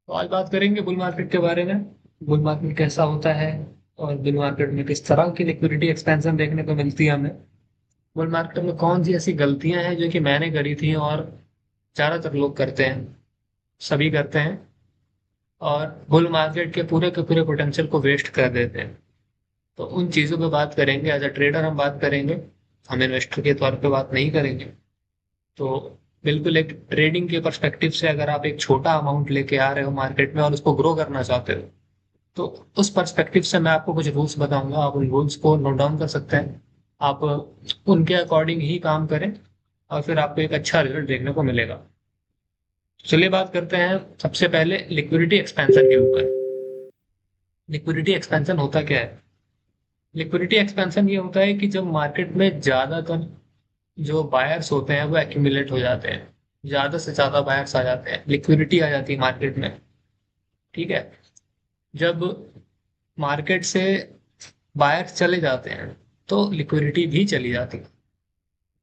तो आज बात करेंगे बुल मार्केट के बारे में। बुल मार्केट कैसा होता है और बुल मार्केट में किस तरह की लिक्विडिटी एक्सपेंशन देखने को मिलती है हमें। बुल मार्केट में कौन सी ऐसी गलतियां हैं जो कि मैंने करी थी और ज़्यादातर लोग करते हैं, सभी करते हैं, और बुल मार्केट के पूरे पोटेंशियल को वेस्ट कर देते हैं। तो उन चीज़ों पे बात करेंगे। एज अ ट्रेडर हम बात करेंगे, हम इन्वेस्टर के तौर पे बात नहीं करेंगे। तो बिल्कुल एक ट्रेडिंग के पर्सपेक्टिव से अगर आप एक छोटा अमाउंट लेके आ रहे हो मार्केट में और उसको ग्रो करना चाहते हो, तो उस पर्सपेक्टिव से मैं आपको कुछ रूल्स बताऊंगा। आप उन रूल्स को नोट डाउन कर सकते हैं। आप उनके अकॉर्डिंग ही काम करें और फिर आपको एक अच्छा रिजल्ट देखने को मिलेगा। तो चलिए बात करते हैं सबसे पहले लिक्विडिटी एक्सपेंशन के ऊपर। लिक्विडिटी एक्सपेंशन होता क्या है? लिक्विडिटी एक्सपेंशन ये होता है कि जब मार्केट में ज्यादातर जो बायर्स होते हैं वो एक्यूमुलेट हो जाते हैं, ज्यादा से ज्यादा बायर्स आ जाते हैं, लिक्विडिटी आ जाती है मार्केट में। ठीक है। जब मार्केट से बायर्स चले जाते हैं तो लिक्विडिटी भी चली जाती है।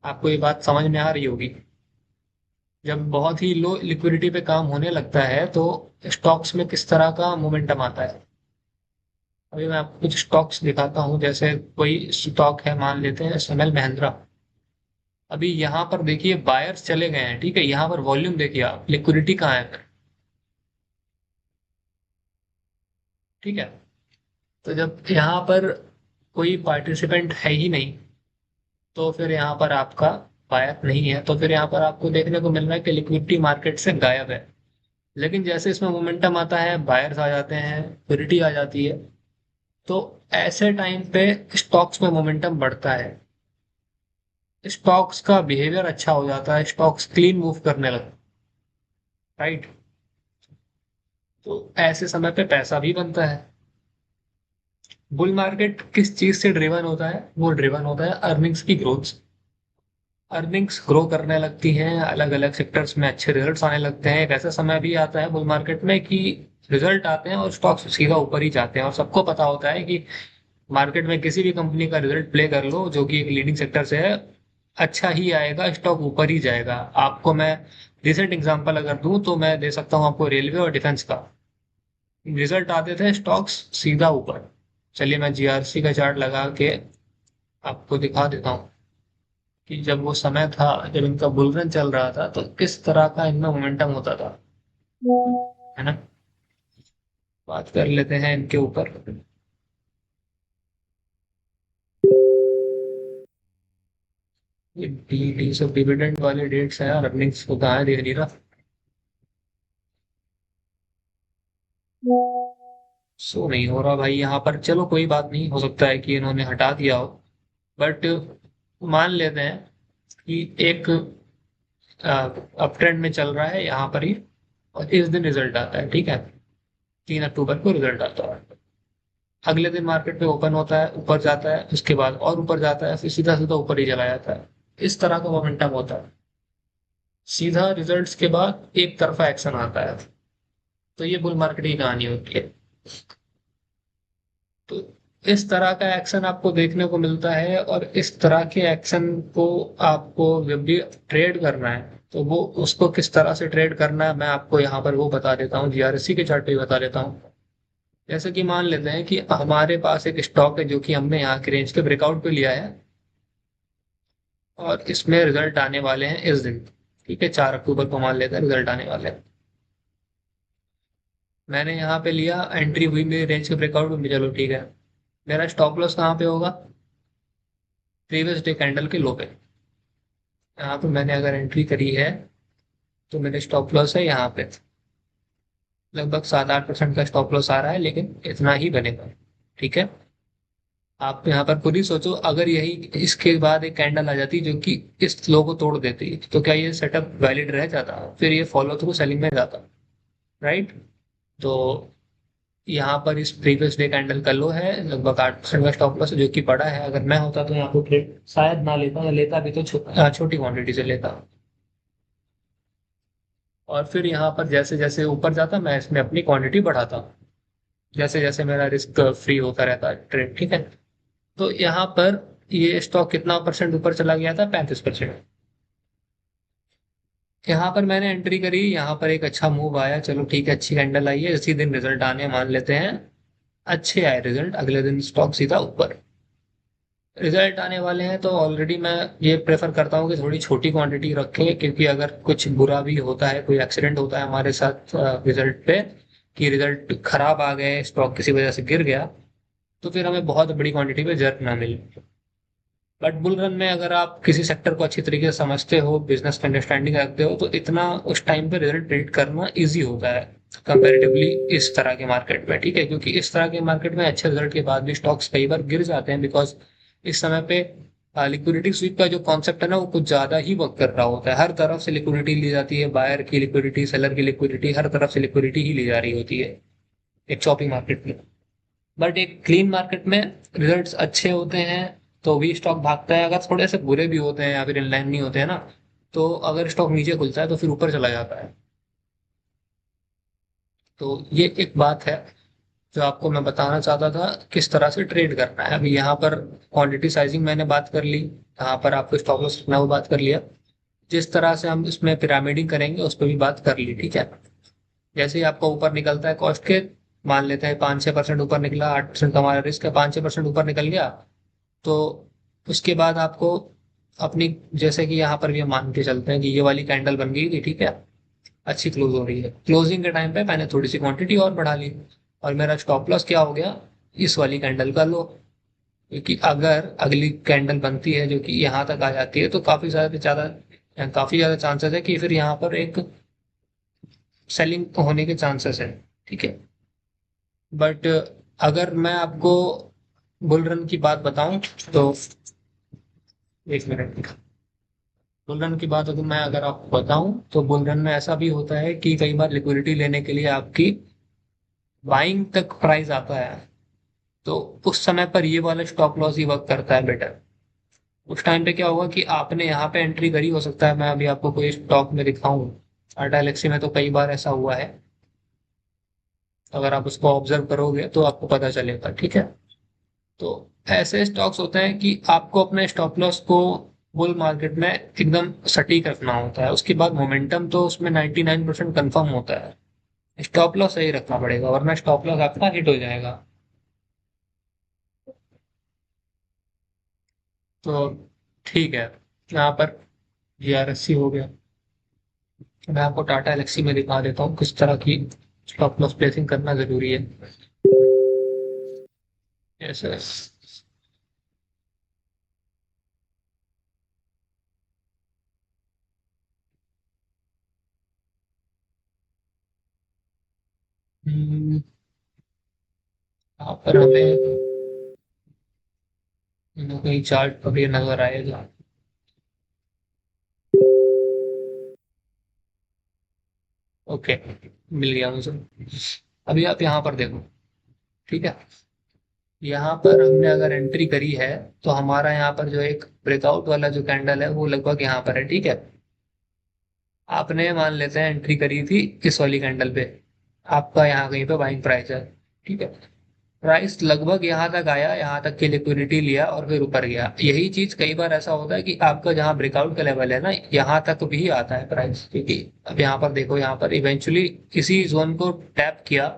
आपको ये बात समझ में आ रही होगी। जब बहुत ही लो लिक्विडिटी पे काम होने लगता है तो स्टॉक्स में किस तरह का मोमेंटम आता है। अभी मैं आपको कुछ स्टॉक्स दिखाता हूँ। जैसे कोई स्टॉक है, मान लेते हैं एसएमएल महिंद्रा। अभी यहाँ पर देखिए बायर्स चले गए हैं, ठीक है। यहाँ पर वॉल्यूम देखिए आप, लिक्विडिटी कहाँ है? ठीक है। तो जब यहाँ पर कोई पार्टिसिपेंट है ही नहीं, तो फिर यहाँ पर आपका बायर नहीं है, तो फिर यहाँ पर आपको देखने को मिल रहा है कि लिक्विडिटी मार्केट से गायब है। लेकिन जैसे इसमें मोमेंटम आता है, बायर्स आ जाते हैं, लिक्विडिटी आ जाती है, तो ऐसे टाइम पे स्टॉक्स में मोमेंटम बढ़ता है, स्टॉक्स का बिहेवियर अच्छा हो जाता है, स्टॉक्स क्लीन मूव करने लगते हैं। राइट। तो ऐसे समय पे पैसा भी बनता है। बुल मार्केट किस चीज से ड्रिवन होता है? वो ड्रिवन होता है अर्निंग्स की ग्रोथ से। अर्निंग्स ग्रो करने लगती हैं, अलग अलग सेक्टर्स में अच्छे रिजल्ट्स आने लगते हैं। एक ऐसा समय भी आता है बुल मार्केट में कि रिजल्ट आते हैं और स्टॉक्स सीधा ऊपर ही जाते हैं, और सबको पता होता है कि मार्केट में किसी भी कंपनी का रिजल्ट प्ले कर लो जो कि एक लीडिंग सेक्टर से है, अच्छा ही आएगा, स्टॉक ऊपर ही जाएगा। आपको मैं रिसेंट एग्जांपल अगर दूं तो मैं दे सकता हूं आपको रेलवे और डिफेंस का। रिजल्ट आते थे, स्टॉक्स सीधा ऊपर। चलिए मैं जीआरसी का चार्ट लगा के आपको दिखा देता हूँ कि जब वो समय था, जब इनका बुल रन चल रहा था, तो किस तरह का इनमें मोमेंटम होता था, है ना। बात कर लेते हैं इनके ऊपर। ये डी डी सब डिविडेंड वाले डेट्स हैं यार, अर्निंग्स को कहाँ है, देख नहीं रहा। शो नहीं हो रहा भाई यहाँ पर। चलो कोई बात नहीं, हो सकता है कि इन्होंने हटा दिया हो। बट मान लेते हैं कि एक अप ट्रेंड में चल रहा है यहाँ पर ही, और इस दिन रिजल्ट आता है, ठीक है। 3 अक्टूबर को रिजल्ट आता है। अगले दिन मार्केट पे ओपन होता है, ऊपर जाता है, उसके बाद और ऊपर जाता है, फिर सीधा सीधा ऊपर ही चला जाता है। इस तरह का मोमेंटम होता है। सीधा रिजल्ट्स के बाद एक तरफा एक्शन आता है। तो ये बुल मार्केट की कहानी होती है। तो इस तरह का एक्शन आपको देखने को मिलता है, और इस तरह के एक्शन को आपको जब भी ट्रेड करना है तो वो उसको किस तरह से ट्रेड करना है मैं आपको यहाँ पर वो बता देता हूँ, जीआरएससी के चार्ट पे ही बता देता हूँ। जैसे कि मान लेते हैं कि हमारे पास एक स्टॉक है जो कि हमने यहाँ की रेंज के ब्रेकआउट पे लिया है, और इसमें रिजल्ट आने वाले हैं इस दिन। ठीक है, 4 अक्टूबर को मान लेते हैं रिजल्ट आने वाले हैं। मैंने यहाँ पे लिया, एंट्री हुई मेरी रेंज के ब्रेकआउट में, चलो ठीक है। मेरा स्टॉप लॉस कहाँ पे होगा? प्रीवियस डे कैंडल के लो पे। यहाँ पे मैंने अगर एंट्री करी है तो मेरे स्टॉप लॉस है यहाँ पे। लगभग 7-8% का स्टॉप लॉस आ रहा है, लेकिन इतना ही बनेगा। ठीक है। आप यहाँ पर खुद ही सोचो, अगर यही इसके बाद एक कैंडल आ जाती जो कि इस लो को तोड़ देती, तो क्या ये सेटअप वैलिड रह जाता? फिर ये फॉलो थ्रू सेलिंग में जाता। राइट। तो यहाँ पर इस प्रीवियस डे कैंडल का लो है, लगभग 8% का स्टॉप लॉस जो कि बड़ा है। अगर मैं होता तो यहाँ पे ट्रेड शायद ना लेता, या लेता भी तो छोटी क्वांटिटी से लेता। और फिर यहाँ पर जैसे जैसे ऊपर जाता मैं इसमें अपनी क्वांटिटी बढ़ाता, जैसे जैसे मेरा रिस्क फ्री होता रहता है ट्रेड। ठीक है। तो यहाँ पर ये स्टॉक कितना परसेंट ऊपर चला गया था? 35%। यहाँ पर मैंने एंट्री करी, यहाँ पर एक अच्छा मूव आया, चलो ठीक है, अच्छी कैंडल आई है, इसी दिन रिजल्ट आने हैं, मान लेते हैं। अच्छे आए रिजल्ट, अगले दिन स्टॉक सीधा ऊपर। रिजल्ट आने वाले हैं तो ऑलरेडी मैं ये प्रेफर करता हूँ कि थोड़ी छोटी क्वांटिटी रखें, क्योंकि अगर कुछ बुरा भी होता है, कोई एक्सीडेंट होता है हमारे साथ रिजल्ट पे, कि रिजल्ट खराब आ गए, स्टॉक किसी वजह से गिर गया, तो फिर हमें बहुत बड़ी क्वांटिटी पे जर्क ना मिले। बट बुल रन में अगर आप किसी सेक्टर को अच्छी तरीके से समझते हो, बिजनेस की अंडरस्टैंडिंग रखते हो, तो इतना उस टाइम पे रिजल्ट प्रेडिक्ट करना इजी होता है कंपैरेटिवली इस तरह के मार्केट में। ठीक है, क्योंकि इस तरह के मार्केट में अच्छे रिजल्ट के बाद भी स्टॉक्स कई बार गिर जाते हैं, बिकॉज इस समय पे लिक्विडिटी स्वीप का जो कॉन्सेप्ट है ना, वो कुछ ज्यादा ही वर्क कर रहा होता है। हर तरफ से लिक्विडिटी ली जाती है, बायर की लिक्विडिटी, सेलर की लिक्विडिटी, हर तरफ से लिक्विडिटी ही ली जा रही होती है एक शॉपिंग मार्केट में। बट एक क्लीन मार्केट में रिजल्ट्स अच्छे होते हैं तो भी स्टॉक भागता है, अगर थोड़े से बुरे भी होते हैं या फिर इनलाइन नहीं होते हैं ना, तो अगर स्टॉक नीचे खुलता है तो फिर ऊपर चला जाता है। तो ये एक बात है जो आपको मैं बताना चाहता था, किस तरह से ट्रेड करना है। अभी यहाँ पर क्वांटिटी साइजिंग मैंने बात कर ली, यहाँ पर आपको स्टॉप लॉस रखना वो बात कर लिया, जिस तरह से हम इसमें पिरामिडिंग करेंगे उस पर भी बात कर ली। ठीक है, जैसे ही आपका ऊपर निकलता है कॉस्ट के, मान लेते हैं 5-6% ऊपर निकला, 8% का हमारा रिस्क है, 5-6% ऊपर निकल गया, तो उसके बाद आपको अपनी, जैसे कि यहाँ पर भी हम मान के चलते हैं कि ये वाली कैंडल बन गई थी, ठीक है, अच्छी क्लोज हो रही है, क्लोजिंग के टाइम पे मैंने थोड़ी सी क्वांटिटी और बढ़ा ली, और मेरा स्टॉप लॉस क्या हो गया, इस वाली कैंडल का लो। क्योंकि अगर अगली कैंडल बनती है जो कि यहाँ तक आ जाती है, तो काफी ज्यादा चांसेस है कि फिर यहाँ पर एक सेलिंग होने के चांसेस है। ठीक है, बट अगर मैं आपको बुल रन की बात बताऊं तो, एक मिनट, बुल रन की बात अगर आपको बताऊं तो बुल रन में ऐसा भी होता है कि कई बार लिक्विडिटी लेने के लिए आपकी बाइंग तक प्राइस आता है, तो उस समय पर ये वाला स्टॉप लॉस ही वर्क करता है बेटर। उस टाइम पे क्या होगा कि आपने यहाँ पे एंट्री करी, हो सकता है मैं अभी आपको कोई स्टॉक में दिखाऊं, टाटा एलेक्सी में तो कई बार ऐसा हुआ है, अगर आप उसको ऑब्जर्व करोगे तो आपको पता चलेगा। ठीक है, तो ऐसे स्टॉक्स होते हैं कि आपको अपने स्टॉप लॉस को बुल मार्केट में एकदम सटीक रखना होता है, उसके बाद मोमेंटम तो उसमें 99% कंफर्म होता है, स्टॉप लॉस सही रखना पड़ेगा वरना स्टॉप लॉस आपका हिट हो जाएगा। तो ठीक है, यहाँ पर GRSC हो गया, मैं आपको टाटा एलेक्सी में दिखा देता हूँ किस तरह की स्टॉप लॉस प्लेसिंग करना जरूरी है। ऐसे यहाँ पर हमें कहीं चार्ट पर ये नजर आएगा। ओके, मिल गया मुझे। अभी आप यहाँ पर देखो, ठीक है, यहाँ पर हमने अगर एंट्री करी है, तो हमारा यहाँ पर जो एक ब्रेकआउट वाला जो कैंडल है वो लगभग यहाँ पर है। ठीक है, आपने मान लेते हैं एंट्री करी थी इस वाली कैंडल पे, आपका यहाँ कहीं पे बाइंग प्राइस है। ठीक है, प्राइस लगभग यहाँ तक आया, यहाँ तक की लिक्विडिटी लिया और फिर ऊपर गया। यही चीज कई बार ऐसा होता है कि आपका जहाँ ब्रेकआउट का लेवल है ना, यहाँ तक भी आता है प्राइस, क्योंकि अब यहाँ पर देखो, यहाँ पर इवेंचुअली इसी जोन को टैप किया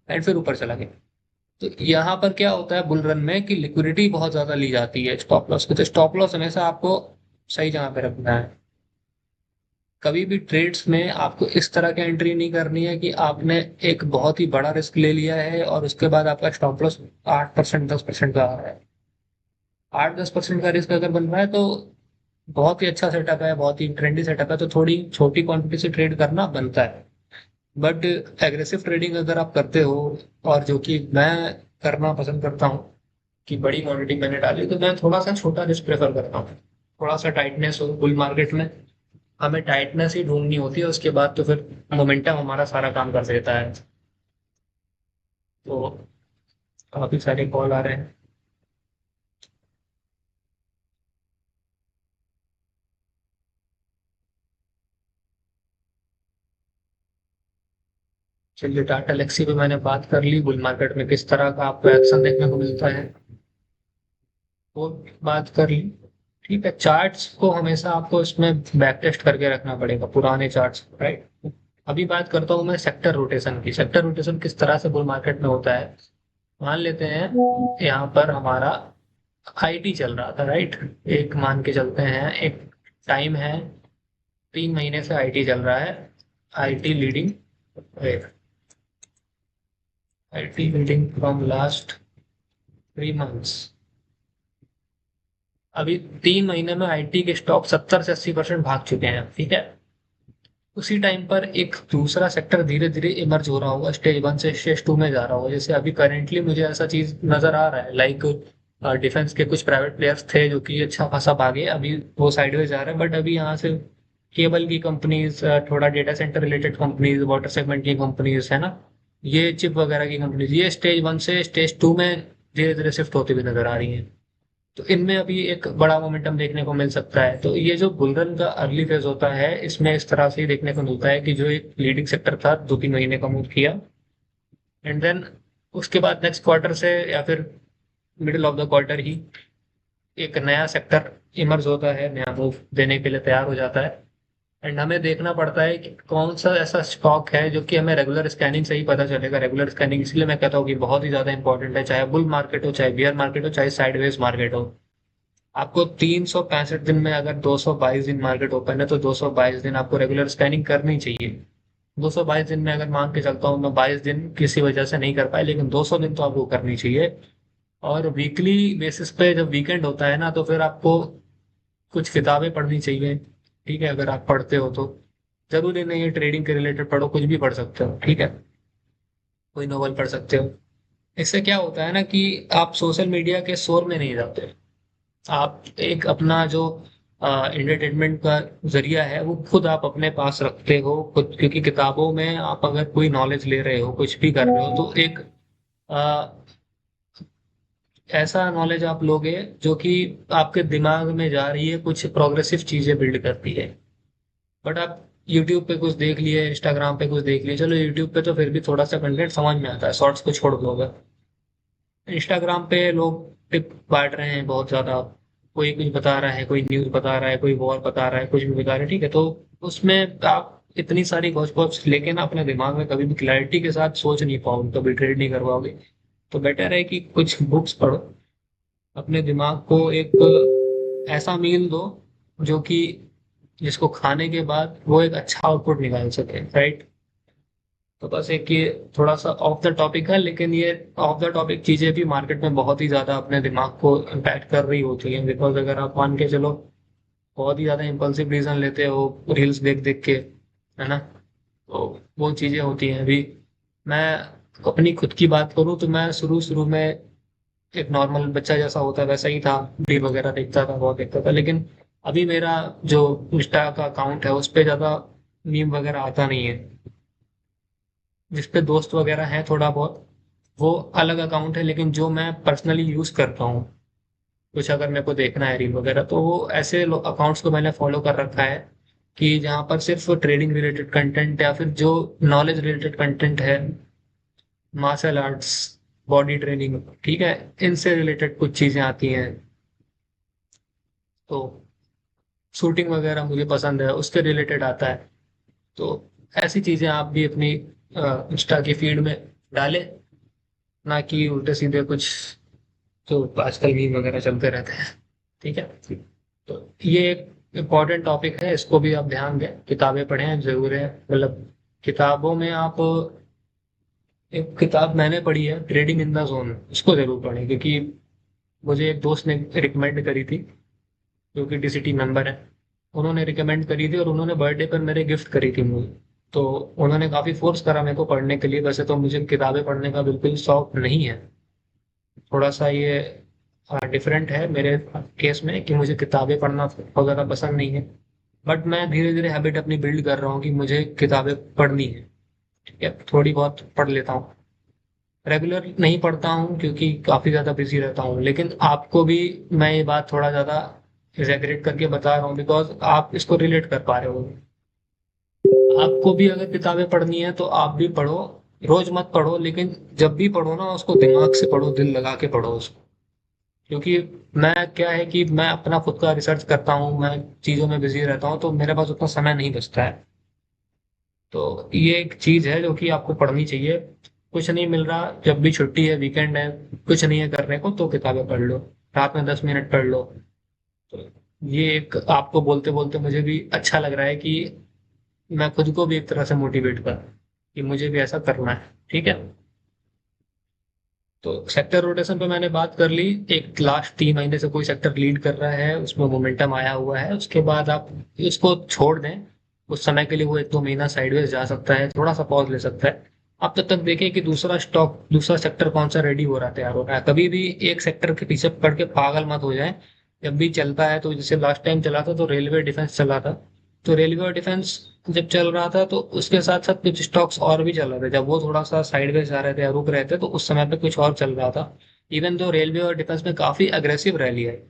एंड फिर ऊपर चला गया। तो यहाँ पर क्या होता है बुल रन में कि लिक्विडिटी बहुत ज्यादा ली जाती है स्टॉप लॉस की, तो स्टॉप लॉस हमेशा आपको सही जगह पे रखना है। कभी भी ट्रेड्स में आपको इस तरह की एंट्री नहीं करनी है कि आपने एक बहुत ही बड़ा रिस्क ले लिया है और उसके बाद आपका स्टॉप लॉस 8%, 10% का आ रहा है। 8-10% का रिस्क अगर बन रहा है तो बहुत ही अच्छा सेटअप है, बहुत ही ट्रेंडी सेटअप है, तो थोड़ी छोटी क्वांटिटी से ट्रेड करना बनता है। बट एग्रेसिव ट्रेडिंग अगर आप करते हो, और जो कि मैं करना पसंद करता हूँ, कि बड़ी क्वांटिटी मैंने डाली, तो मैं थोड़ा सा छोटा रिस्क प्रेफर करता हूँ। थोड़ा सा टाइटनेस हो बुल मार्केट में, हमें टाइटनेस ही ढूंढनी होती है, उसके बाद तो फिर मोमेंटम हमारा सारा काम कर देता है। तो काफी सारे कॉल आ रहे हैं। चलिए, टाटा लेक्सी पे मैंने बात कर ली, बुल मार्केट में किस तरह का आपको एक्शन देखने को मिलता है वो बात कर ली। ठीक है, चार्ट्स को हमेशा आपको इसमें बैक टेस्ट करके रखना पड़ेगा, पुराने चार्ट्स, राइट। अभी बात करता हूँ मैं सेक्टर रोटेशन की। सेक्टर रोटेशन किस तरह से बुल मार्केट में होता है। मान लेते हैं यहाँ पर हमारा आईटी चल रहा था, राइट। एक मान के चलते हैं, एक टाइम है, 3 महीने से आईटी चल रहा है। IT leading, IT leading from last 3 months. अभी 3 महीने में आईटी के स्टॉक 70 से 80% भाग चुके हैं, ठीक है। उसी टाइम पर एक दूसरा सेक्टर धीरे धीरे इमर्ज हो रहा होगा, स्टेज 1 से स्टेज 2 में जा रहा होगा। जैसे अभी करेंटली मुझे ऐसा चीज नजर आ रहा है, लाइक डिफेंस के कुछ प्राइवेट प्लेयर्स थे जो कि अच्छा खासा भागे, अभी वो साइडवेज जा रहे हैं। बट अभी यहाँ से केबल की कंपनीज, थोड़ा data centre related companies, water segment की कंपनीज है ना, ये चिप वगैरह की कंपनीज, ये स्टेज 1 से स्टेज 2 में धीरे धीरे शिफ्ट होती हुई नजर आ रही हैं। तो इनमें अभी एक बड़ा मोमेंटम देखने को मिल सकता है। तो ये जो बुलरन का अर्ली फेज होता है, इसमें इस तरह से ही देखने को मिलता है कि जो एक लीडिंग सेक्टर था 2-3 महीने का मूव किया, एंड देन उसके बाद नेक्स्ट क्वार्टर से या फिर मिडिल ऑफ द क्वार्टर ही एक नया सेक्टर इमर्ज होता है, नया मूव देने के लिए तैयार हो जाता है। एंड हमें देखना पड़ता है कि कौन सा ऐसा स्टॉक है जो कि हमें रेगुलर स्कैनिंग से ही पता चलेगा। रेगुलर स्कैनिंग इसलिए मैं कहता हूँ कि बहुत ही ज्यादा इंपॉर्टेंट है, चाहे बुल मार्केट हो, चाहे बियर मार्केट हो, चाहे साइडवेज मार्केट हो। आपको 365 दिन में अगर 222 दिन मार्केट ओपन है तो 222 दिन आपको रेगुलर स्कैनिंग करनी चाहिए। 222 दिन में अगर मान के चलता हूँ मैं 22 दिन किसी वजह से नहीं कर पाए, लेकिन 200 दिन तो आपको करनी चाहिए। और वीकली बेसिस पे जब वीकेंड होता है ना, तो फिर आपको कुछ किताबें पढ़नी चाहिए, ठीक है। अगर आप पढ़ते हो तो जरूरी नहीं है ट्रेडिंग के रिलेटेड पढ़ो, कुछ भी पढ़ सकते हो, ठीक है। कोई नोवेल पढ़ सकते हो। इससे क्या होता है ना कि आप सोशल मीडिया के शोर में नहीं जाते। आप एक अपना जो एंटरटेनमेंट का जरिया है वो खुद आप अपने पास रखते हो खुद, क्योंकि किताबों में आप अगर कोई नॉलेज ले रहे हो, कुछ भी कर रहे हो, तो एक आ, ऐसा नॉलेज आप लोगे जो कि आपके दिमाग में जा रही है, कुछ प्रोग्रेसिव चीजें बिल्ड करती है। बट आप यूट्यूब पे कुछ देख लिए, इंस्टाग्राम पे कुछ देख लिए, चलो यूट्यूब पे तो फिर भी थोड़ा सा कंटेंट समझ में आता है, शॉर्ट्स को छोड़ दोगे। इंस्टाग्राम पे लोग टिप बांट रहे हैं बहुत ज्यादा, कोई कुछ बता रहा है, कोई न्यूज बता रहा है, कोई वॉर बता रहा है, कुछ भी बता रहा है, ठीक है। तो उसमें आप इतनी सारी गॉसिप पॉप्स लेके ना अपने दिमाग में कभी भी क्लैरिटी के साथ सोच नहीं पाओगे, कभी ट्रेड नहीं कर पाओगे। तो बेटर है कि कुछ बुक्स पढ़ो, अपने दिमाग को एक ऐसा मील दो जो कि जिसको खाने के बाद वो एक अच्छा आउटपुट निकाल सके, राइट। तो बस एक ये थोड़ा सा ऑफ द टॉपिक है, लेकिन ये ऑफ द टॉपिक चीजें भी मार्केट में बहुत ही ज्यादा अपने दिमाग को इम्पैक्ट कर रही होती हैं। बिकॉज अगर आप मान के चलो बहुत ही ज्यादा इम्पल्सिव डिसीजन लेते हो रील्स देख देख के, है ना, तो वो चीजें होती हैं। अभी मैं अपनी खुद की बात करूँ तो मैं शुरू शुरू में एक नॉर्मल बच्चा जैसा होता है वैसा ही था, रील वगैरह देखता था, बहुत देखता था। लेकिन अभी मेरा जो इंस्टा का अकाउंट है उस पर ज्यादा मीम वगैरह आता नहीं है। जिसपे दोस्त वगैरह हैं थोड़ा बहुत, वो अलग अकाउंट है, लेकिन जो मैं पर्सनली यूज करता हूँ, कुछ अगर मेरे को देखना है रील वगैरह, तो वो ऐसे अकाउंट्स को मैंने फॉलो कर रखा है कि जहाँ पर सिर्फ ट्रेडिंग रिलेटेड कंटेंट या फिर जो नॉलेज रिलेटेड कंटेंट है, मार्शल आर्ट्स, बॉडी ट्रेनिंग, ठीक है, इनसे रिलेटेड कुछ चीजें आती हैं। तो शूटिंग वगैरह मुझे पसंद है, उसके रिलेटेड आता है। तो ऐसी चीजें आप भी अपनी इंस्टा की फीड में डालें, ना कि उल्टे सीधे कुछ जो आजकल मीम वगैरह चलते रहते हैं, ठीक है। तो ये एक इम्पॉर्टेंट टॉपिक है, इसको भी आप ध्यान दें, किताबें पढ़ें जरूर है। मतलब किताबों में आप, एक किताब मैंने पढ़ी है ट्रेडिंग इन द जोन, उसको जरूर पढ़ें, क्योंकि मुझे एक दोस्त ने रिकमेंड करी थी, जो कि डीसीटी मेंबर है। उन्होंने रिकमेंड करी थी और उन्होंने बर्थडे पर मेरे गिफ्ट करी थी मुझे। तो उन्होंने काफी फोर्स करा मेरे को पढ़ने के लिए। वैसे तो मुझे किताबें पढ़ने का बिल्कुल शौक नहीं है, थोड़ा सा ये डिफरेंट है मेरे केस में कि मुझे किताबें पढ़ना बहुत ज़्यादा पसंद नहीं है। बट मैं धीरे धीरे हैबिट अपनी बिल्ड कर रहा हूँ कि मुझे किताबें पढ़नी है, ठीक है। थोड़ी बहुत पढ़ लेता हूँ, रेगुलर नहीं पढ़ता हूँ क्योंकि काफ़ी ज़्यादा बिजी रहता हूँ। लेकिन आपको भी मैं ये बात थोड़ा ज़्यादा एग्जैगरेट करके बता रहा हूँ, बिकॉज आप इसको रिलेट कर पा रहे हो। आपको भी अगर किताबें पढ़नी है तो आप भी पढ़ो, रोज मत पढ़ो, लेकिन जब भी पढ़ो ना उसको दिमाग से पढ़ो, दिल लगा के पढ़ो उसको। क्योंकि मैं क्या है कि मैं अपना खुद का रिसर्च करता हूँ, मैं चीज़ों में बिजी रहता हूँ, तो मेरे पास उतना समय नहीं बचता है। तो ये एक चीज़ है जो कि आपको पढ़नी चाहिए। कुछ नहीं मिल रहा, जब भी छुट्टी है, वीकेंड है, कुछ नहीं है करने को, तो किताबें पढ़ लो, रात में 10 मिनट पढ़ लो। तो ये एक आपको बोलते बोलते मुझे भी अच्छा लग रहा है कि मैं खुद को भी एक तरह से मोटिवेट कर कि मुझे भी ऐसा करना है। ठीक है। तो सेक्टर रोटेशन पे मैंने बात कर ली। एक लास्ट 3 महीने से कोई सेक्टर लीड कर रहा है, उसमें मोमेंटम आया हुआ है, उसके बाद आप उसको छोड़ दें। उस समय के लिए वो 1-2 महीना साइडवेज जा सकता है, थोड़ा सा पॉज ले सकता है। आप तब तक देखें कि दूसरा स्टॉक, दूसरा सेक्टर कौन सा रेडी हो रहा है, तैयार हो रहा है। कभी भी एक सेक्टर के पीछे पड़ के पागल मत हो जाए। जब भी चलता है, तो जैसे लास्ट टाइम चला था तो रेलवे डिफेंस चला था। तो रेलवे और डिफेंस जब चल रहा था, तो उसके साथ साथ कुछ स्टॉक्स और भी चल रहे थे। जब वो थोड़ा सा साइडवेज आ रहे थे या रुक रहे थे, तो उस समय पे कुछ और चल रहा था। इवन तो रेलवे और डिफेंस में काफी अग्रेसिव रैली है,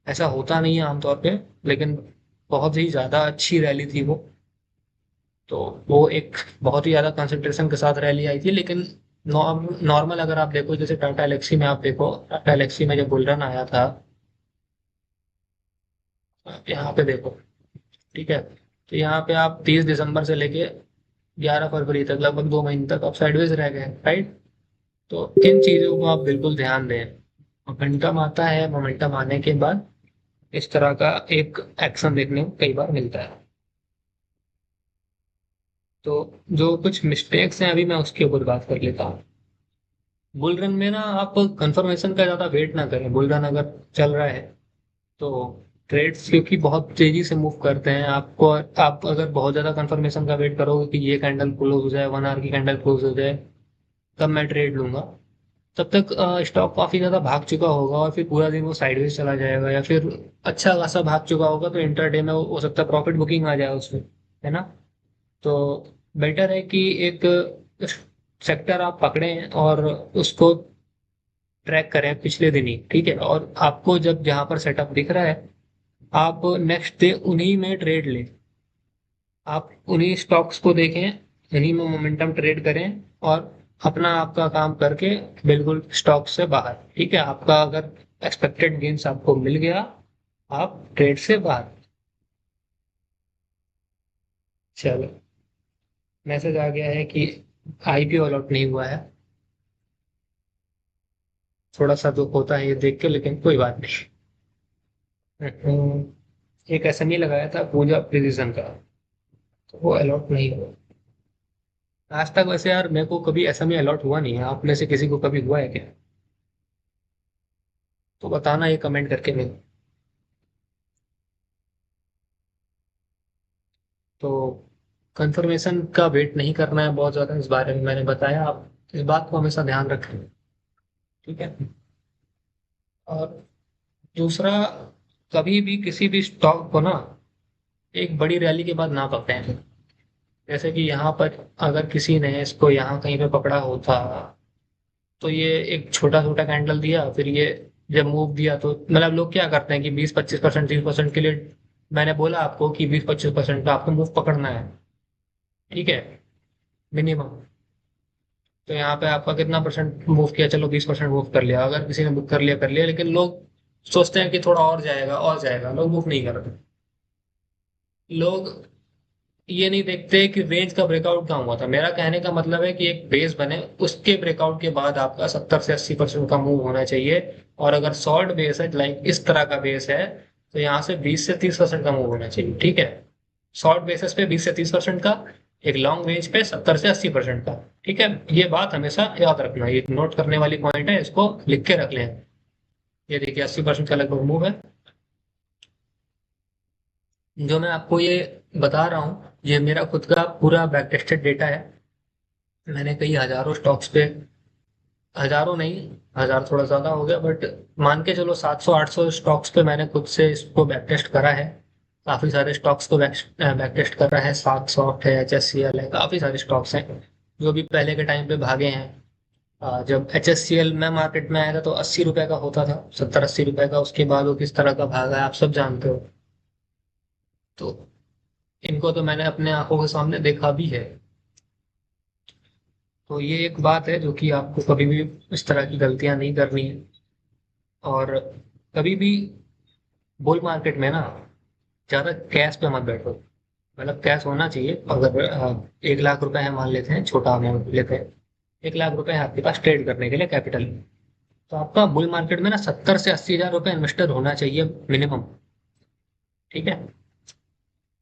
ऐसा होता नहीं है आमतौर पे, लेकिन बहुत ही ज्यादा अच्छी रैली थी वो। तो वो एक बहुत ही ज्यादा कंसंट्रेशन के साथ रैली आई थी। लेकिन नॉर्मल अगर आप देखो, जैसे टाटा एलेक्सी में आप देखो, टाटा एलेक्सी में जब बुल रन आया था, आप यहाँ पे देखो। ठीक है। तो यहाँ पे आप 30 दिसंबर से लेके 11 फरवरी तक, लगभग 2 महीने तक आप साइडवेज रह गए, राइट। तो इन चीजों को आप बिल्कुल ध्यान दें। मोमेंटम आता है, मोमेंटम आने के बाद इस तरह का एक एक्शन देखने को कई बार मिलता है। तो जो कुछ मिस्टेक्स हैं, अभी मैं उसके ऊपर बात कर लेता हूँ। बुल रन में ना आप कंफर्मेशन का ज्यादा वेट ना करें। बुल रन अगर चल रहा है, तो ट्रेड्स क्योंकि बहुत तेजी से मूव करते हैं, आपको आप अगर बहुत ज्यादा कंफर्मेशन का वेट करोगे कि ये कैंडल क्लोज हो जाए, 1 आवर की कैंडल क्लोज हो जाए, तब मैं ट्रेड लूंगा, तब तक स्टॉक काफी ज्यादा भाग चुका होगा और फिर पूरा दिन वो साइडवेज चला जाएगा, या फिर अच्छा खासा भाग चुका होगा, तो इंटरडे में हो सकता है प्रॉफिट बुकिंग आ जाए उसमें, है ना। तो बेटर है कि एक सेक्टर आप पकड़ें और उसको ट्रैक करें पिछले दिन ही। ठीक है। और आपको जब जहां पर सेटअप दिख रहा है, आप नेक्स्ट डे उन्हीं में ट्रेड लें। आप उन्हीं स्टॉक्स को देखें, उन्हीं में मोमेंटम ट्रेड करें, और अपना आपका काम करके बिल्कुल स्टॉक से बाहर। ठीक है। आपका अगर एक्सपेक्टेड गेन्स आपको मिल गया, आप ट्रेड से बाहर। चलो, मैसेज आ गया है कि आईपीओ अलॉट नहीं हुआ है। थोड़ा सा दुख होता है ये देख के, लेकिन कोई बात नहीं। एक एसएमई लगाया था पूजा प्रिसिजन का, तो वो अलॉट नहीं हुआ आज तक। वैसे यार, मेरे को कभी एसएमई अलॉट हुआ नहीं है। आप में से किसी को कभी हुआ है क्या? तो बताना ये कमेंट करके मेरे। तो कंफर्मेशन का वेट नहीं करना है बहुत ज़्यादा, इस बारे में मैंने बताया। आप इस बात को हमेशा ध्यान रखें। ठीक है। और दूसरा, कभी भी किसी भी स्टॉक को ना एक बड़ी रैली के बाद ना पकड़ें। जैसे कि यहाँ पर अगर किसी ने इसको यहाँ कहीं पे पकड़ा होता, तो ये एक छोटा छोटा कैंडल दिया, फिर ये जब मूव दिया, तो मतलब लोग क्या करते हैं कि 20-25%, 30% के लिए, मैंने बोला आपको कि 20-25% का आपको मूव पकड़ना है। ठीक है, मिनिमम। तो यहाँ पे आपका कितना परसेंट मूव किया? चलो 20% मूव कर लिया, अगर किसी ने मूव कर लिया, लेकिन लोग सोचते हैं कि थोड़ा और जाएगा और जाएगा, लोग मूव नहीं करते। लोग ये नहीं देखते कि रेंज का ब्रेकआउट कहाँ हुआ था। मेरा कहने का मतलब है कि एक बेस बने, उसके ब्रेकआउट के बाद आपका 70 से 80% का मूव होना चाहिए। और अगर शॉर्ट बेस है, लाइक इस तरह का बेस है, तो यहाँ से 20 से 30% का मूव होना चाहिए। ठीक है। शॉर्ट बेसिस पे 20 से 30% का, एक लॉन्ग रेंज पे 70 से 80% का। ठीक है। ये बात हमेशा याद रखना, ये नोट करने वाली पॉइंट है, इसको लिख के रख लें। ये देखिए 80% का लगभग मूव है। जो मैं आपको ये बता रहा हूँ, ये मेरा खुद का पूरा बैक टेस्टेड डेटा है। मैंने कई हजारों स्टॉक्स पे, हजारों नहीं, हजार थोड़ा ज्यादा हो गया, बट मान के चलो 700-800 स्टॉक्स पे मैंने खुद से इसको बैक टेस्ट करा है। काफी सारे स्टॉक्स को बैक टेस्ट करा है। सात सॉफ्ट है, HSCL है, काफी सारे स्टॉक्स हैं जो भी पहले के टाइम पे भागे हैं। जब HSCL में मार्केट में आया था, तो 80 रुपए का होता था, 70-80 रुपए का। उसके बाद वो किस तरह का भागा है आप सब जानते हो। तो इनको तो मैंने अपने आंखों के सामने देखा भी है। तो ये एक बात है जो कि आपको कभी भी इस तरह की गलतियां नहीं करनी है। और कभी भी बुल मार्केट में ना ज़्यादा कैश पे मत बैठो। मतलब कैश होना चाहिए। अगर 1 लाख रुपए है, मान लेते हैं, छोटा अमाउंट लेते हैं, 1 लाख रुपए है आपके पास ट्रेड करने के लिए कैपिटल, तो आपका बुल मार्केट में ना 70 से 80 हज़ार रुपए इन्वेस्टर होना चाहिए मिनिमम। ठीक है।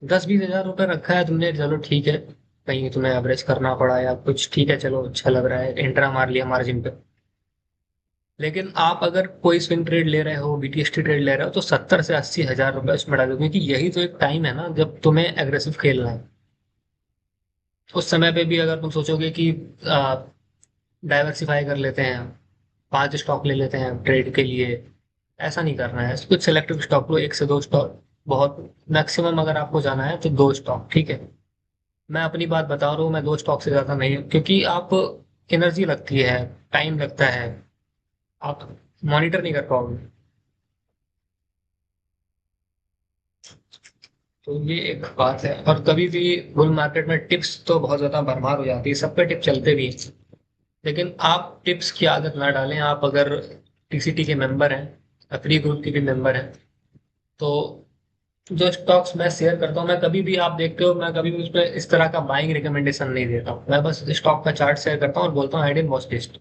10-20 हज़ार रुपए रखा है तुमने, चलो ठीक है, कहीं तुम्हें एवरेज करना पड़ा या कुछ, ठीक है, चलो अच्छा लग रहा है, इंट्रा मार लिया मार्जिन पे। लेकिन आप अगर कोई स्विंग ट्रेड ले रहे हो, बीटीएसटी ट्रेड ले रहे हो, तो 70 से 80 हज़ार रुपए उसमें डालो, क्योंकि यही तो एक टाइम है ना जब तुम्हें एग्रेसिव खेलना है। उस समय पे भी अगर तुम सोचोगे कि डाइवर्सिफाई कर लेते हैं, 5 स्टॉक ले लेते हैं ट्रेड के लिए, ऐसा नहीं करना है। कुछ सेलेक्टिव स्टॉक लो, 1 से 2 स्टॉक बहुत, मैक्सिमम अगर आपको जाना है तो 2 स्टॉक, ठीक है। मैं अपनी बात बता रहा हूँ, मैं 2 स्टॉक से ज़्यादा नहीं, क्योंकि आप, एनर्जी लगती है, टाइम लगता है, आप मॉनिटर नहीं कर पाओगे। तो ये एक बात है। और कभी भी बुल मार्केट में टिप्स तो बहुत ज़्यादा भरमार हो जाती है, सब पे टिप चलते भी हैं, लेकिन आप टिप्स की आदत ना डालें। आप अगर टीसीटी के मेंबर हैं, फ्री ग्रुप के भी मेंबर हैं, तो जो स्टॉक्स मैं शेयर करता हूँ, मैं कभी भी, आप देखते हो, मैं कभी भी उस पर इस तरह का बाइंग रिकमेंडेशन नहीं देता हूँ। मैं बस स्टॉक का चार्ट शेयर करता हूँ और बोलता हूँ आइडियल वॉच लिस्ट।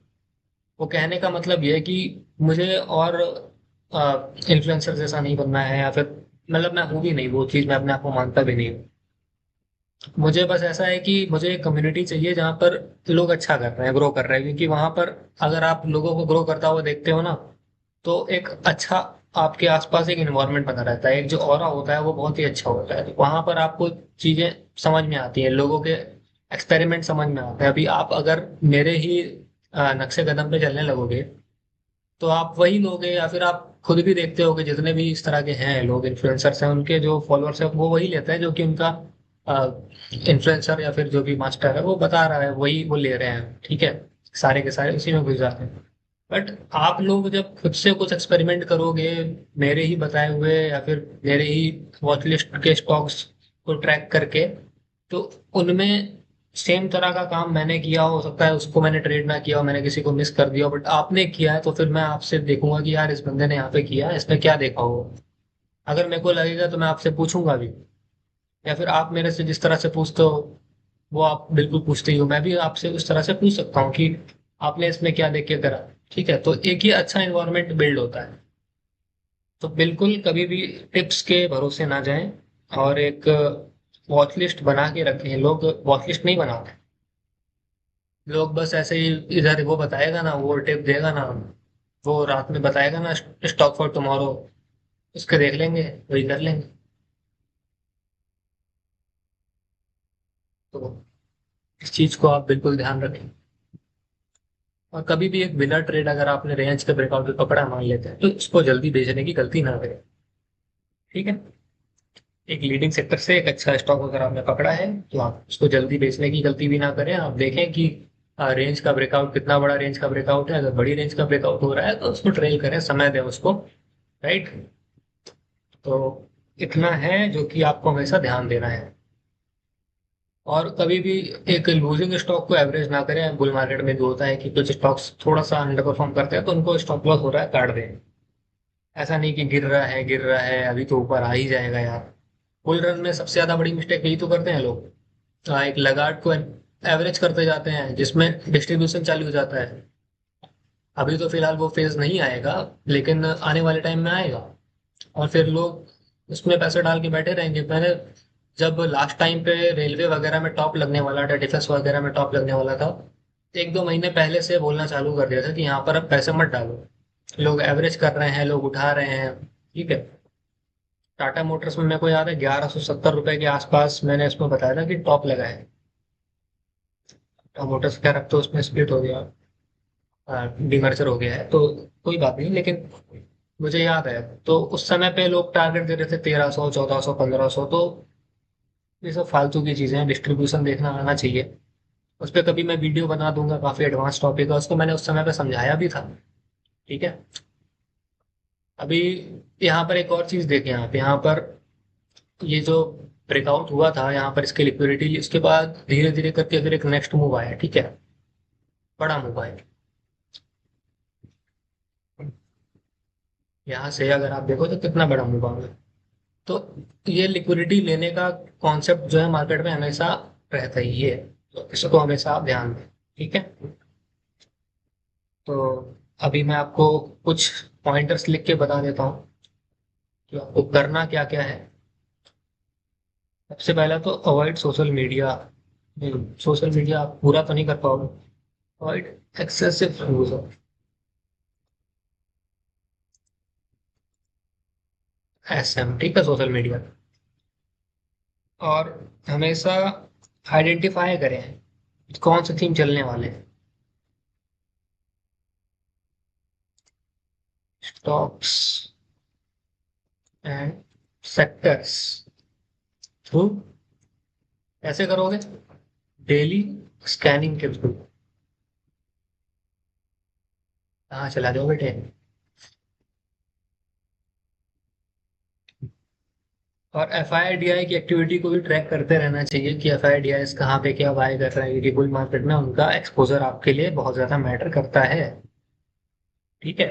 वो कहने का मतलब ये है कि मुझे और इन्फ्लुएंसर जैसा नहीं बनना है, या फिर, मतलब मैं हूँ भी नहीं वो चीज़, मैं अपने आप को मानता भी नहीं हूँ। मुझे बस ऐसा है कि मुझे एक कम्युनिटी चाहिए जहाँ पर लोग अच्छा कर रहे हैं, ग्रो कर रहे हैं, क्योंकि वहां पर अगर आप लोगों को ग्रो करता हुआ देखते हो ना, तो एक अच्छा, आपके आसपास एक इन्वायरमेंट बना रहता है, एक जो ऑरा होता है वो बहुत ही अच्छा होता है, तो वहां पर आपको चीजें समझ में आती हैं, लोगों के एक्सपेरिमेंट समझ में आते हैं। अभी आप अगर मेरे ही नक्शे कदम पे चलने लगोगे, तो आप वही लोगे, या फिर आप खुद भी देखते होगे जितने भी इस तरह के हैं लोग, इन्फ्लुएंसर्स हैं, उनके जो फॉलोअर्स हैं वो वही लेते हैं जो कि उनका इन्फ्लुएंसर या फिर जो भी मास्टर है वो बता रहा है, वही वो ले रहे हैं, ठीक है। सारे के सारे उसी में घुस जाते हैं। बट आप लोग जब खुद से कुछ एक्सपेरिमेंट करोगे, मेरे ही बताए हुए या फिर मेरे ही वॉच लिस्ट के स्टॉक्स को ट्रैक करके, तो उनमें सेम तरह का काम मैंने किया, हो सकता है उसको मैंने ट्रेड ना किया हो, मैंने किसी को मिस कर दिया हो, बट आपने किया है, तो फिर मैं आपसे देखूंगा कि यार इस बंदे ने यहाँ पे किया है, इसमें क्या देखा हो। अगर मेरे को लगेगा तो मैं आपसे पूछूंगा भी, या फिर आप मेरे से जिस तरह से पूछते हो वो आप बिल्कुल पूछते ही हो, मैं भी आपसे उस तरह से पूछ सकता हूँ कि आपने इसमें क्या देख के करा। ठीक है, तो एक ही अच्छा इन्वायरमेंट बिल्ड होता है। तो बिल्कुल कभी भी टिप्स के भरोसे ना जाएं, और एक वॉच लिस्ट बना के रखें। लोग वॉच लिस्ट नहीं बनाते, लोग बस ऐसे ही, इधर वो बताएगा ना, वो टिप देगा ना, वो रात में बताएगा ना, स्टॉक फॉर टुमारो, उसके देख लेंगे, वही कर लेंगे। तो इस चीज को आप बिल्कुल ध्यान रखें। और कभी भी एक बिना ट्रेड अगर आपने रेंज के ब्रेकआउट पे पकड़ा, मान लेते हैं, तो उसको जल्दी बेचने की गलती ना करें। ठीक है। एक लीडिंग सेक्टर से एक अच्छा स्टॉक अगर आपने पकड़ा है, तो आप उसको जल्दी बेचने की गलती भी ना करें। आप देखें कि रेंज का ब्रेकआउट, कितना बड़ा रेंज का ब्रेकआउट है, अगर बड़ी रेंज का ब्रेकआउट हो रहा है तो उसको ट्रेल करें, समय दें उसको। राइट। तो इतना है जो कि आपको हमेशा ध्यान देना है। और कभी भी एक लूजिंग स्टॉक को एवरेज ना करें। बुल मार्केट में जो होता है कि कुछ स्टॉक्स थोड़ा सा अंडर परफॉर्म करते हैं, तो उनको स्टॉप लॉस हो रहा है काट दें। ऐसा नहीं कि गिर रहा है, अभी तो ऊपर आ ही जाएगा यार। बुल रन में सबसे ज्यादा बड़ी मिस्टेक यही तो करते हैं लोग। एक लगाट को एवरेज करते जाते हैं, जिसमें डिस्ट्रीब्यूशन चालू हो जाता है। अभी तो फिलहाल वो फेज नहीं आएगा, लेकिन आने वाले टाइम में आएगा, और फिर लोग उसमें पैसे डाल के बैठे रहेंगे। मैंने जब लास्ट टाइम पे रेलवे वगैरह में टॉप लगने वाला था, डिफेंस वगैरह में टॉप लगने वाला था, 1-2 महीने पहले से बोलना चालू कर दिया था कि यहाँ पर अब पैसे मत डालो। लोग एवरेज कर रहे हैं, लोग उठा रहे हैं। ठीक है। टाटा मोटर्स में मेरे को याद है 1170 रुपए के आसपास मैंने इसमें बताया था कि टॉप लगा है। टाटा मोटर्स क्या रखते, उसमें स्प्लिट हो गया, डिमर्जर हो गया है, तो कोई बात नहीं, लेकिन मुझे याद है तो उस समय पे लोग टारगेट दे रहे थे 1300, 1400, 1500। तो ये सब फालतू की चीजें हैं, डिस्ट्रीब्यूशन देखना आना चाहिए। उस पर कभी मैं वीडियो बना दूंगा, काफी एडवांस टॉपिक है, उसको मैंने उस समय पे समझाया भी था। ठीक है। अभी यहाँ पर एक और चीज देखें आप, यहाँ पर ये जो ब्रेकआउट हुआ था यहाँ पर, इसके लिक्विडिटी, उसके बाद धीरे धीरे करके फिर एक नेक्स्ट मूव आया। ठीक है। बड़ा मूव आया। यहाँ से अगर आप देखो तो कितना बड़ा मूव आ गया। तो ये लिक्विडिटी लेने का कॉन्सेप्ट जो है मार्केट में हमेशा रहता ही है, तो इसको हमेशा आप ध्यान दें। ठीक है। तो अभी मैं आपको कुछ पॉइंटर्स लिख के बता देता हूँ कि आपको करना क्या क्या है। सबसे पहला तो avoid social media. Social media आप पूरा तो नहीं कर पाओगे। Avoid excessive use of SM, ठीक है, सोशल मीडिया। और हमेशा आइडेंटिफाई करें कौन से थीम चलने वाले हैं। स्टॉक्स एंड सेक्टर्स थ्रू कैसे करोगे? डेली स्कैनिंग के थ्रू। कहाँ चला जाओ बेटे? और FIDI की एक्टिविटी को भी ट्रैक करते रहना चाहिए कि FIDI कहाँ पे क्या बाय कर रहे हैं, क्योंकि बुल मार्केट में उनका एक्सपोजर आपके लिए बहुत ज्यादा मैटर करता है। ठीक है।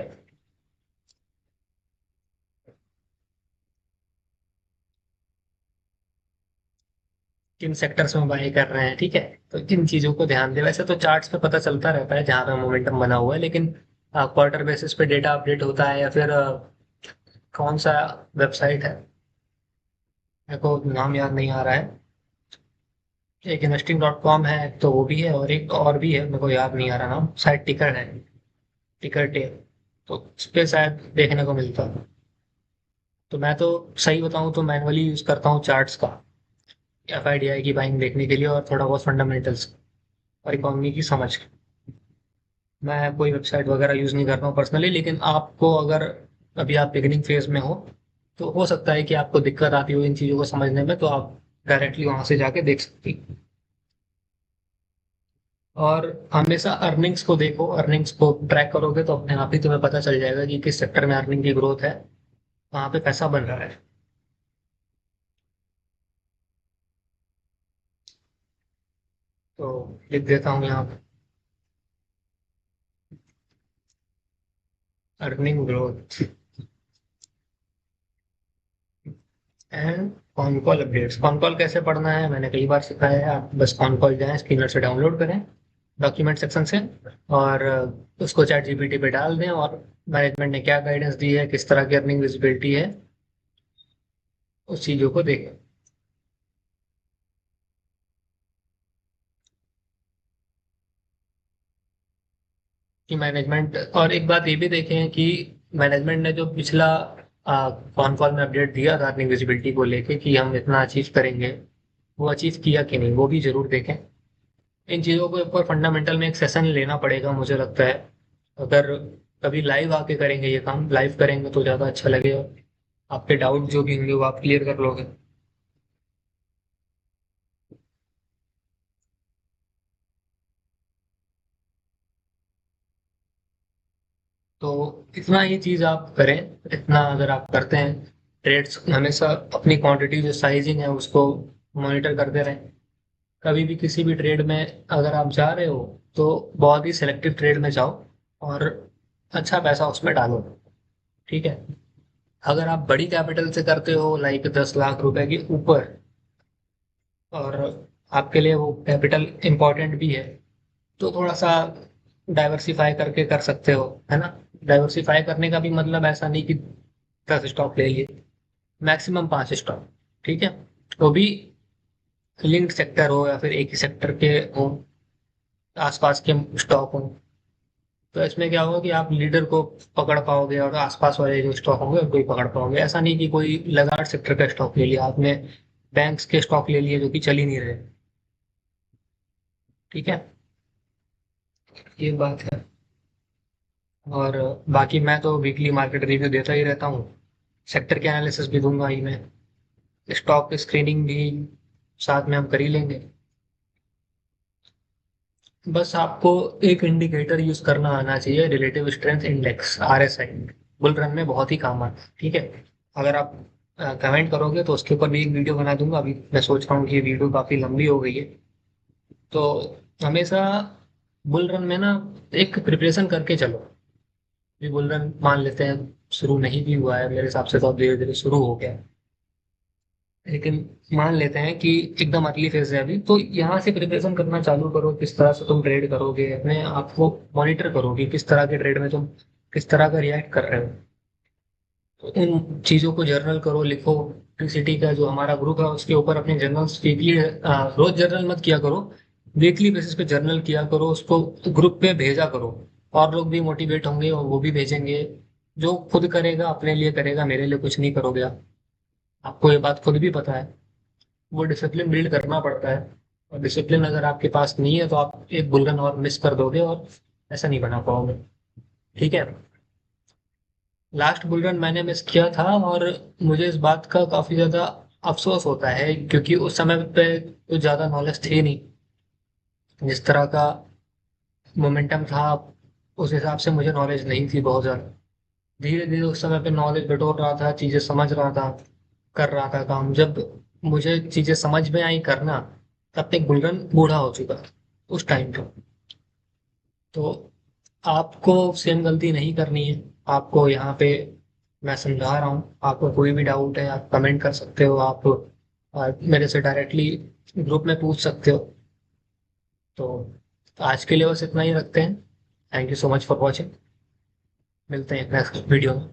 किन सेक्टर्स में बाय कर रहे हैं, ठीक है। तो इन चीजों को ध्यान दें। वैसे तो चार्ट्स पे पता चलता रहता है जहाँ पे मोमेंटम बना हुआ है, लेकिन क्वार्टर बेसिस पे डेटा अपडेट होता है, या फिर कौन सा वेबसाइट है, मेरे को नाम याद नहीं आ रहा है। एक investing.com है, तो वो भी है, और एक और भी है, मेरे को याद नहीं आ रहा नाम, शायद टिकर है, टिकर टेप। तो उस पे शायद देखने को मिलता है। तो मैं तो सही बताऊं तो मैनुअली यूज करता हूँ चार्ट्स का, FIDI की बाइंग देखने के लिए, और थोड़ा बहुत फंडामेंटल्स और इकोनॉमी की समझ। मैं कोई वेबसाइट वगैरह यूज नहीं करता हूँ पर्सनली, लेकिन आपको अगर अभी आप बिगिनिंग फेज में हो तो हो सकता है कि आपको दिक्कत आती हो इन चीज़ों को समझने में, तो आप डायरेक्टली वहां से जाके देख सकती हैं। और हमेशा अर्निंग्स को देखो, अर्निंग्स को ट्रैक करोगे तो अपने आप ही तुम्हें पता चल जाएगा कि किस सेक्टर में अर्निंग की ग्रोथ है, कहाँ पे पैसा बन रहा है। तो लिख देता हूँ यहाँ पे, earning growth and con call updates. Con call कैसे पढ़ना है मैंने कई बार सिखाया है, आप बस कॉन कॉल जाएं, स्क्रीनर से डाउनलोड करें डॉक्यूमेंट सेक्शन से, और उसको चैट GPT पे डाल दें, और मैनेजमेंट ने क्या गाइडेंस दी है, किस तरह की अर्निंग विजिबिलिटी है, उस चीज़ों को देखें। कि मैनेजमेंट, और एक बात ये भी देखें कि मैनेजमेंट ने जो पिछला कॉन कॉल में अपडेट दिया था अर्निंग विजिबिलिटी को लेके कि हम इतना अचीव करेंगे, वो अचीव किया कि नहीं, वो भी जरूर देखें। इन चीज़ों के ऊपर फंडामेंटल में एक सेशन लेना पड़ेगा मुझे लगता है। अगर कभी लाइव आके करेंगे, ये काम लाइव करेंगे तो ज़्यादा अच्छा लगेगा। आपके डाउट जो भी होंगे वो आप क्लियर कर लोगे। तो इतना ही चीज़ आप करें। इतना अगर आप करते हैं, ट्रेड्स हमेशा अपनी क्वांटिटी जो साइजिंग है उसको मॉनिटर करते रहें। कभी भी किसी भी ट्रेड में अगर आप जा रहे हो तो बहुत ही सिलेक्टिव ट्रेड में जाओ, और अच्छा पैसा उसमें डालो। ठीक है। अगर आप बड़ी कैपिटल से करते हो, लाइक 10 लाख रुपए के ऊपर, और आपके लिए वो कैपिटल इम्पोर्टेंट भी है, तो थोड़ा सा डाइवर्सिफाई करके कर सकते हो, है ना। डाइवर्सिफाई करने का भी मतलब ऐसा नहीं कि 10 स्टॉक ले लिए, मैक्सिमम 5 स्टॉक। ठीक है। तो भी लिंक्ड सेक्टर हो, या फिर एक ही सेक्टर के हो, आसपास के स्टॉक हो। तो इसमें क्या होगा कि आप लीडर को पकड़ पाओगे, और आसपास वाले जो स्टॉक होंगे उनको ही पकड़ पाओगे। ऐसा नहीं कि कोई लगाड़ सेक्टर का स्टॉक ले लिया आपने, बैंक्स के स्टॉक ले लिए जो कि चल ही नहीं रहे। ठीक है। ये बात है। और बाकी मैं तो वीकली मार्केट रिव्यू देता ही रहता हूँ, सेक्टर के एनालिसिस भी दूंगा ही मैं, स्टॉक स्क्रीनिंग भी साथ में हम कर ही लेंगे। बस आपको एक इंडिकेटर यूज करना आना चाहिए, relative strength index, RSI। Bull run में बहुत ही काम आता है। ठीक है। अगर आप कमेंट करोगे तो उसके ऊपर भी एक वीडियो बना दूंगा। अभी मैं सोच रहा हूँ कि ये वीडियो काफी लंबी हो गई है, तो हमेशा बुल रन में ना एक प्रिपरेशन करके चलो। ये बुल रन मान लेते हैं शुरू नहीं भी हुआ है, मेरे हिसाब से तो अब धीरे धीरे शुरू हो गया है, लेकिन मान लेते हैं कि एकदम अर्ली फेज है अभी, तो यहाँ से प्रिपरेशन करना चालू करो। किस तरह से तुम ट्रेड करोगे, अपने आप को मॉनिटर करोगे, किस तरह के ट्रेड में तुम किस तरह का रिएक्ट कर रहे हो। तो इन चीज़ों को जर्नल करो, लिखो। सिटी का जो हमारा ग्रुप है उसके ऊपर अपने जर्नल्स वीकली, रोज जर्नल मत किया करो, वीकली बेसिस पे जर्नल किया करो, उसको ग्रुप पे भेजा करो। और लोग भी मोटिवेट होंगे और वो भी भेजेंगे। जो खुद करेगा अपने लिए करेगा, मेरे लिए कुछ नहीं करोगे आप। आपको ये बात खुद भी पता है। वो डिसिप्लिन बिल्ड करना पड़ता है, और डिसिप्लिन अगर आपके पास नहीं है तो आप एक बुल रन और मिस कर दोगे और ऐसा नहीं बना पाओगे। ठीक है। लास्ट बुल रन मैंने मिस किया था, और मुझे इस बात का काफी ज्यादा अफसोस होता है, क्योंकि उस समय पे कुछ ज्यादा नॉलेज थी नहीं। जिस तरह का मोमेंटम था उस हिसाब से मुझे नॉलेज नहीं थी बहुत ज्यादा। धीरे धीरे उस समय पे नॉलेज बटोर रहा था, चीजें समझ रहा था, कर रहा था काम। जब मुझे चीजें समझ में आई करना, तब तक बुल रन बूढ़ा हो चुका था उस टाइम पे। तो आपको सेम गलती नहीं करनी है। आपको यहाँ पे मैं समझा रहा हूँ, आपको कोई भी डाउट है आप कमेंट कर सकते हो, आप मेरे से डायरेक्टली ग्रुप में पूछ सकते हो। तो आज के लिए बस इतना ही रखते हैं। Thank you so much for watching. मिलते हैं नेक्स्ट वीडियो में।